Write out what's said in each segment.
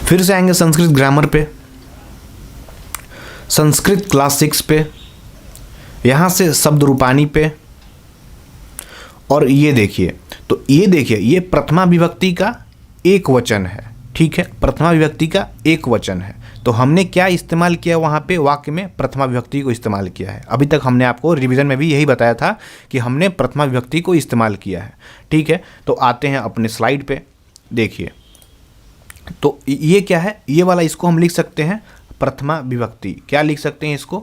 फिर से आएंगे संस्कृत ग्रामर पे, संस्कृत क्लास 6 पे, यहाँ से शब्द रूपानी पे। और ये देखिए, तो ये देखिए ये प्रथमा विभक्ति का एक वचन है, ठीक है, प्रथमा विभक्ति का एक वचन है। तो हमने क्या इस्तेमाल किया वहाँ पे, वाक्य में प्रथमा विभक्ति को इस्तेमाल किया है। अभी तक हमने आपको रिवीजन में भी यही बताया था कि हमने प्रथमा विभक्ति को इस्तेमाल किया है, ठीक है। तो आते हैं अपने स्लाइड पे, देखिए तो ये क्या है, ये वाला इसको हम लिख सकते हैं प्रथमा विभक्ति। क्या लिख सकते हैं इसको,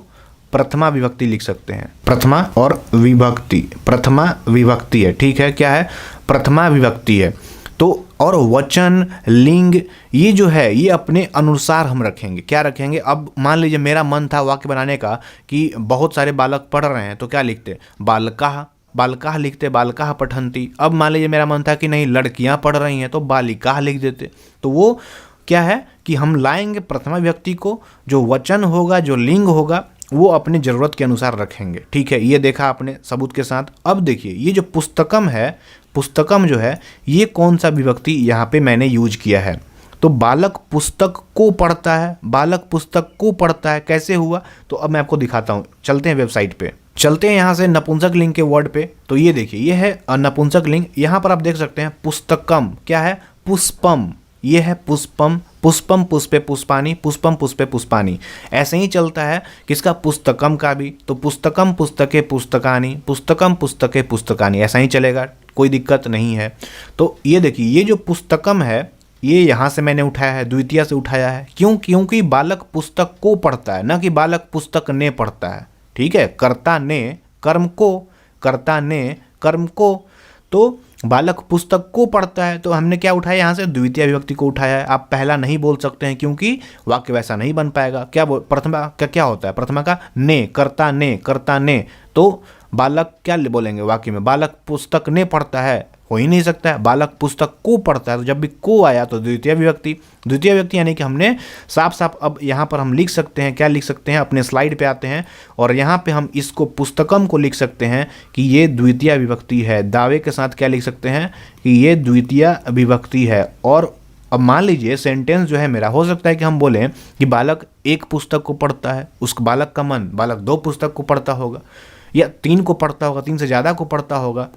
प्रथमा विभक्ति लिख सकते हैं। प्रथमा और विभक्ति, प्रथमा विभक्ति है, ठीक है, क्या है, प्रथमा विभक्ति है। तो और वचन, लिंग, ये जो है ये अपने अनुसार हम रखेंगे। क्या रखेंगे, अब मान लीजिए मेरा मन था वाक्य बनाने का कि बहुत सारे बालक पढ़ रहे हैं, तो क्या लिखते, बालकाः, बालकाः लिखते, बालकाः पठन्ति। अब मान लीजिए मेरा मन था कि नहीं लड़कियां पढ़ रही हैं, तो बालिकाः लिख देते। तो वो क्या है कि हम लाएंगे प्रथमा विभक्ति को, जो वचन होगा, जो लिंग होगा, वो अपनी ज़रूरत के अनुसार रखेंगे, ठीक है। ये देखा आपने सबूत के साथ। अब देखिए ये जो पुस्तकम है, पुस्तकम जो है ये कौन सा विभक्ति यहाँ पे मैंने यूज किया है, तो बालक पुस्तक को पढ़ता है, बालक पुस्तक को पढ़ता है। कैसे हुआ, तो अब मैं आपको दिखाता हूँ। चलते हैं वेबसाइट पे, चलते हैं यहाँ से नपुंसक लिंग के वर्ड पे। तो ये देखिए ये है नपुंसक लिंग। यहाँ पर आप देख सकते हैं पुस्तकम क्या है, पुष्पम, ये है पुष्पम, पुष्पम पुष्पे पुष्पानी, पुष्पम पुष्पे पुष्पानी। ऐसे ही चलता है किसका, पुस्तकम का भी। तो पुस्तकम पुस्तके पुस्तकानी, पुस्तकम पुस्तके पुस्तकानी, ऐसा ही चलेगा, कोई दिक्कत नहीं है। तो ये देखिए ये जो पुस्तकम है ये यहाँ से मैंने उठाया है, द्वितीय से उठाया है। क्यों, क्योंकि बालक पुस्तक को पढ़ता है, ना कि बालक पुस्तक ने पढ़ता है, ठीक है। कर्ता ने कर्म को, कर्ता ने कर्म को, तो बालक पुस्तक को पढ़ता है। तो हमने क्या उठाया, यहाँ से द्वितीय विभक्ति को उठाया है। आप पहला नहीं बोल सकते हैं क्योंकि वाक्य वैसा नहीं बन पाएगा। क्या प्रथमा का क्या होता है, प्रथमा का ने, कर्ता ने, कर्ता ने। तो बालक क्या बोलेंगे वाक्य में, बालक पुस्तक ने पढ़ता है, हो ही नहीं सकता है, बालक पुस्तक को पढ़ता है। तो जब भी को आया तो द्वितीय विभक्ति, द्वितीय विभक्ति यानी कि हमने साफ साफ अब यहाँ पर हम लिख सकते हैं, क्या लिख सकते हैं, अपने स्लाइड पे आते हैं और यहाँ पे हम इसको पुस्तकम को लिख सकते हैं कि ये द्वितीय विभक्ति है। दावे के साथ क्या लिख सकते हैं कि ये द्वितीय विभक्ति है। और अब मान लीजिए सेंटेंस जो है मेरा, हो सकता है कि हम बोलें कि बालक एक पुस्तक को पढ़ता है, उस बालक का मन, बालक 2 पुस्तक को पढ़ता होगा या 3 को पढ़ता होगा, 3 से ज़्यादा को पढ़ता होगा,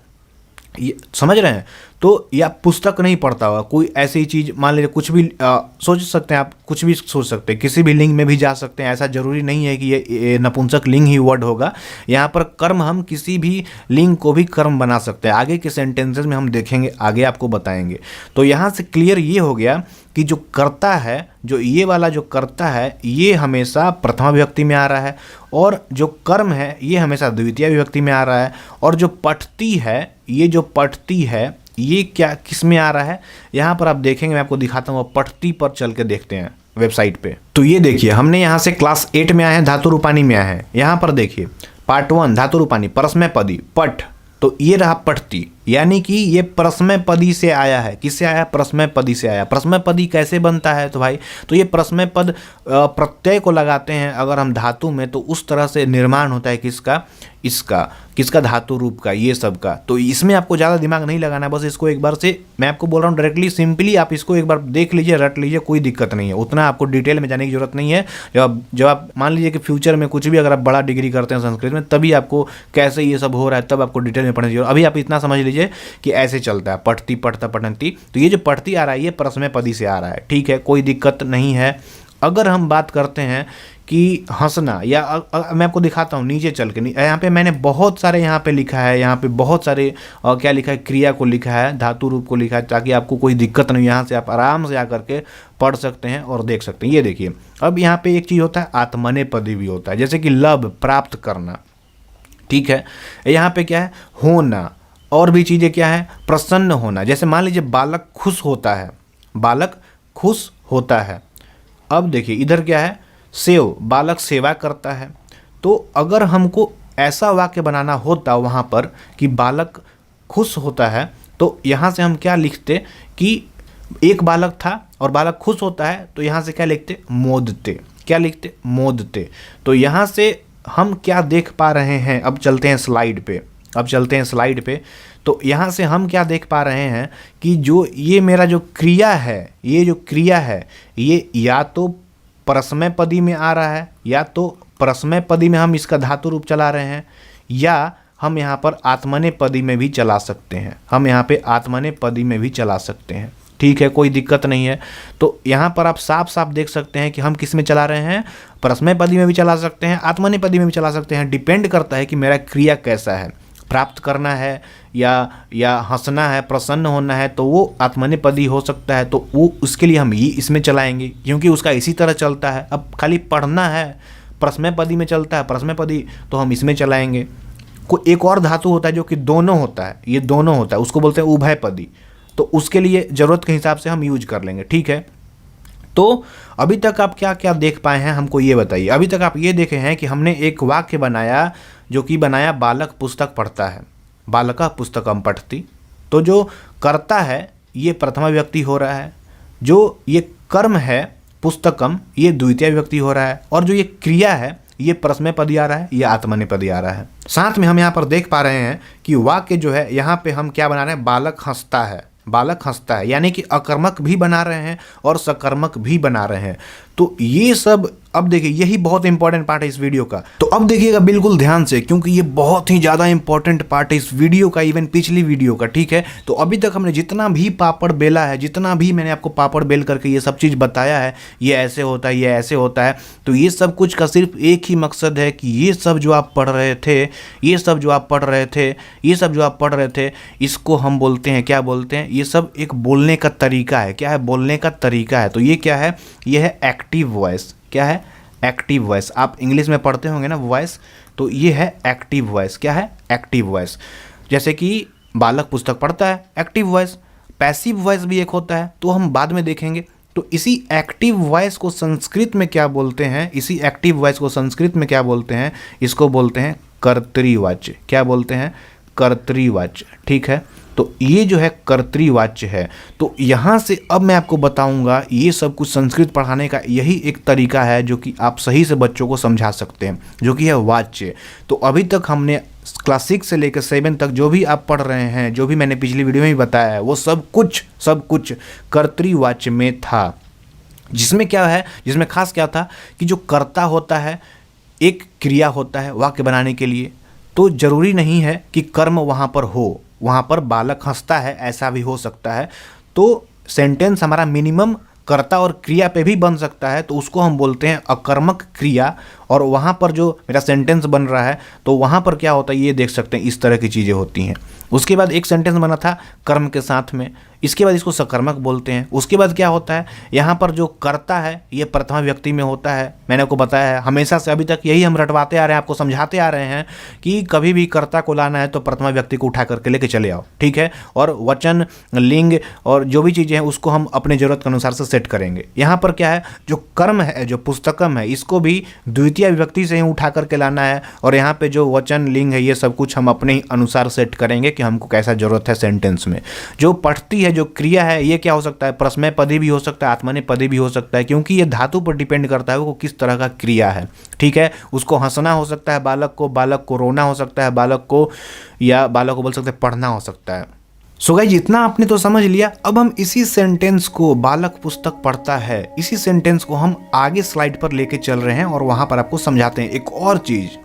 ये समझ रहे हैं। तो या पुस्तक नहीं पढ़ता होगा, कोई ऐसी चीज़ मान लीजिए, कुछ भी सोच सकते हैं आप, कुछ भी सोच सकते हैं, किसी भी लिंग में भी जा सकते हैं। ऐसा जरूरी नहीं है कि ये नपुंसक लिंग ही वर्ड होगा। यहाँ पर कर्म हम किसी भी लिंग को भी कर्म बना सकते हैं, आगे के सेंटेंसेस में हम देखेंगे, आगे आपको बताएंगे। तो यहाँ से क्लियर ये हो गया कि जो कर्ता है, जो ये वाला जो कर्ता है, ये हमेशा प्रथमा विभक्ति में आ रहा है, और जो कर्म है ये हमेशा द्वितीय विभक्ति में आ रहा है। और जो पठती है, ये जो पठती है ये क्या किस में आ रहा है, यहाँ पर आप देखेंगे, मैं आपको दिखाता हूँ। पठती पर चल के देखते हैं वेबसाइट पे। तो ये देखिए हमने यहाँ से क्लास 8 में आए हैं, धातु रूपानी में आए हैं। यहाँ पर देखिए पार्ट 1 धातु रूपानी, परस्मय पदी, पठ। तो ये रहा पठती, यानी कि ये परस्मय पदी से आया है। किससे आया, परस्मय पदी से आया। परस्मय पदी कैसे बनता है, तो भाई तो ये परस्मय पद प्रत्यय को लगाते हैं अगर हम धातु में, तो उस तरह से निर्माण होता है किसका, इसका, किसका, धातु रूप का, ये सब का। तो इसमें आपको ज़्यादा दिमाग नहीं लगाना है, बस इसको एक बार से मैं आपको बोल रहा हूँ डायरेक्टली, सिंपली आप इसको एक बार देख लीजिए, रट लीजिए, कोई दिक्कत नहीं है। उतना आपको डिटेल में जाने की जरूरत नहीं है। जब आप मान लीजिए कि फ्यूचर में कुछ भी अगर आप बड़ा डिग्री करते हैं संस्कृत में, तभी आपको कैसे ये सब हो रहा है तब आपको डिटेल में पढ़ने की जरूरत। अभी आप इतना समझ लीजिए कि ऐसे चलता है, पठती, पढ़ता, पठन्ति। तो ये जो पठती आ रहा है ये परस्मय पदी से आ रहा है, ठीक है, कोई दिक्कत नहीं है। अगर हम बात करते हैं कि हंसना, या मैं आपको दिखाता हूँ नीचे चल के, यहाँ पे मैंने बहुत सारे यहाँ पे लिखा है, यहाँ पे बहुत सारे क्या लिखा है, क्रिया को लिखा है, धातु रूप को लिखा है, ताकि आपको कोई दिक्कत नहीं, यहाँ से आप आराम से आकर के पढ़ सकते हैं और देख सकते हैं। ये देखिए अब यहाँ पे एक चीज़ होता है आत्मनेपदी भी होता है, जैसे कि लभ, प्राप्त करना, ठीक है। यहाँ पे क्या है, होना, और भी चीज़ें क्या है, प्रसन्न होना। जैसे मान लीजिए बालक खुश होता है, बालक खुश होता है। अब देखिए इधर क्या है, सेव, बालक सेवा करता है। तो अगर हमको ऐसा वाक्य बनाना होता वहाँ पर कि बालक खुश होता है, तो यहाँ से हम क्या लिखते कि एक बालक था और बालक खुश होता है, तो यहाँ से क्या लिखते, मोदते। क्या लिखते, मोदते। तो यहाँ से हम क्या देख पा रहे हैं, अब चलते हैं स्लाइड पे। अब चलते हैं स्लाइड पे। तो यहाँ से हम क्या देख पा रहे हैं कि जो ये मेरा जो क्रिया है, ये जो क्रिया है, ये या तो परस्मय पदी में आ रहा है, या तो परस्मय पदी में हम इसका धातु रूप चला रहे हैं, या हम यहाँ पर आत्मनेपदी में भी चला सकते हैं। हम यहाँ पे आत्मनेपदी में भी चला सकते हैं, ठीक है, कोई दिक्कत नहीं है। तो यहाँ पर आप साफ साफ देख सकते हैं कि हम किस में चला रहे हैं, परस्मय पदी में भी चला सकते हैं, आत्मनेपदी में भी चला सकते हैं। डिपेंड करता है कि मेरा क्रिया कैसा है, प्राप्त करना है या हंसना है, प्रसन्न होना है, तो वो आत्मनेपदी हो सकता है, तो वो उसके लिए हम ये इसमें चलाएंगे क्योंकि उसका इसी तरह चलता है। अब खाली पढ़ना है, परस्मयपदी में चलता है, परस्मयपदी, तो हम इसमें चलाएंगे। कोई एक और धातु होता है जो कि दोनों होता है, ये दोनों होता है, उसको बोलते हैं उभयपदी, तो उसके लिए ज़रूरत के हिसाब से हम यूज कर लेंगे, ठीक है। तो अभी तक आप क्या क्या देख पाए हैं, हमको ये बताइए। अभी तक आप ये देखे हैं कि हमने एक वाक्य बनाया जो कि बनाया बालक पुस्तक पढ़ता है, बालकः पुस्तकम पठति। तो जो कर्ता है ये प्रथमा विभक्ति हो रहा है, जो ये कर्म है पुस्तकम ये द्वितीय विभक्ति हो रहा है, और जो ये क्रिया है ये परस्मयपदी आ रहा है, ये आत्मनेपदी आ रहा है। साथ में हम यहाँ पर देख पा रहे हैं कि वाक्य जो है यहाँ पे हम क्या बना रहे हैं, बालक हंसता है, बालक हंसता है, यानी कि अकर्मक भी बना रहे हैं और सकर्मक भी बना रहे हैं। तो ये सब अब देखिए, यही बहुत इंपॉर्टेंट पार्ट है इस वीडियो का। तो अब देखिएगा बिल्कुल ध्यान से, क्योंकि ये बहुत ही ज़्यादा इंपॉर्टेंट पार्ट है इस वीडियो का, इवन पिछली वीडियो का, ठीक है। तो अभी तक हमने जितना भी पापड़ बेला है, जितना भी मैंने आपको पापड़ बेल करके ये सब चीज़ बताया है, ये ऐसे होता है, ये ऐसे होता है, तो ये सब कुछ का सिर्फ एक ही मकसद है कि ये सब जो आप पढ़ रहे थे, ये सब जो आप पढ़ रहे थे, ये सब जो आप पढ़ रहे थे, इसको हम बोलते हैं, क्या बोलते हैं, ये सब एक बोलने का तरीका है। क्या है, बोलने का तरीका है। तो ये क्या है, ये है एक्टिव वॉइस। क्या है, एक्टिव वॉइस। आप इंग्लिश में पढ़ते होंगे ना वॉइस, तो ये है एक्टिव वॉइस। क्या है, एक्टिव वॉइस। जैसे कि बालक पुस्तक पढ़ता है, एक्टिव वॉइस। पैसिव वॉइस भी एक होता है, तो हम बाद में देखेंगे। तो इसी एक्टिव वॉइस को संस्कृत में क्या बोलते हैं, इसी एक्टिव वॉइस को संस्कृत में क्या बोलते हैं, इसको बोलते हैं कर्तृवाच्य। क्या बोलते हैं, कर्तृवाच्य, ठीक है। तो ये जो है कर्तृवाच्य है। तो यहाँ से अब मैं आपको बताऊंगा, ये सब कुछ संस्कृत पढ़ाने का यही एक तरीका है जो कि आप सही से बच्चों को समझा सकते हैं, जो कि है वाच्य। तो अभी तक हमने क्लास 6 से लेकर 7 तक जो भी आप पढ़ रहे हैं, जो भी मैंने पिछली वीडियो में भी बताया है, वो सब कुछ कर्तृवाच्य में था। जिसमें क्या है, जिसमें खास क्या था कि जो कर्ता होता है, एक क्रिया होता है वाक्य बनाने के लिए, तो जरूरी नहीं है कि कर्म वहाँ पर हो, वहाँ पर बालक हंसता है ऐसा भी हो सकता है। तो सेंटेंस हमारा मिनिमम कर्ता और क्रिया पे भी बन सकता है, तो उसको हम बोलते हैं अकर्मक क्रिया। और वहाँ पर जो मेरा सेंटेंस बन रहा है, तो वहाँ पर क्या होता है ये देख सकते हैं, इस तरह की चीज़ें होती हैं। उसके बाद एक सेंटेंस बना था कर्म के साथ में, इसके बाद इसको सकर्मक बोलते हैं। उसके बाद क्या होता है, यहाँ पर जो कर्ता है ये प्रथमा व्यक्ति में होता है। मैंने आपको बताया है हमेशा से, अभी तक यही हम रटवाते आ रहे हैं, आपको समझाते आ रहे हैं कि कभी भी कर्ता को लाना है तो प्रथमा व्यक्ति को उठा करके लेके चले आओ, ठीक है। और वचन, लिंग और जो भी चीज़ें हैं उसको हम अपने ज़रूरत के अनुसार से सेट करेंगे। यहाँ पर क्या है, जो कर्म है, जो पुस्तकम है, इसको भी द्वितीय विभक्ति से ही उठा करके लाना है। और यहाँ पे जो वचन, लिंग है, ये सब कुछ हम अपने ही अनुसार सेट करेंगे कि हमको कैसा ज़रूरत है सेंटेंस में। जो पढ़ती है, जो क्रिया है, ये क्या हो सकता है, परस्मयपदी भी हो सकता है, आत्मनेपदी भी हो सकता है, क्योंकि ये धातु पर डिपेंड करता है वो किस तरह का क्रिया है, ठीक है। उसको हंसना हो सकता है बालक को रोना हो सकता है बालक को, या बालक को बोल सकते हैं पढ़ना हो सकता है। सो गाइस, जितना आपने तो समझ लिया। अब हम इसी सेंटेंस को, बालक पुस्तक पढ़ता है, इसी सेंटेंस को हम आगे स्लाइड पर लेके चल रहे हैं और वहां पर आपको समझाते हैं एक और चीज।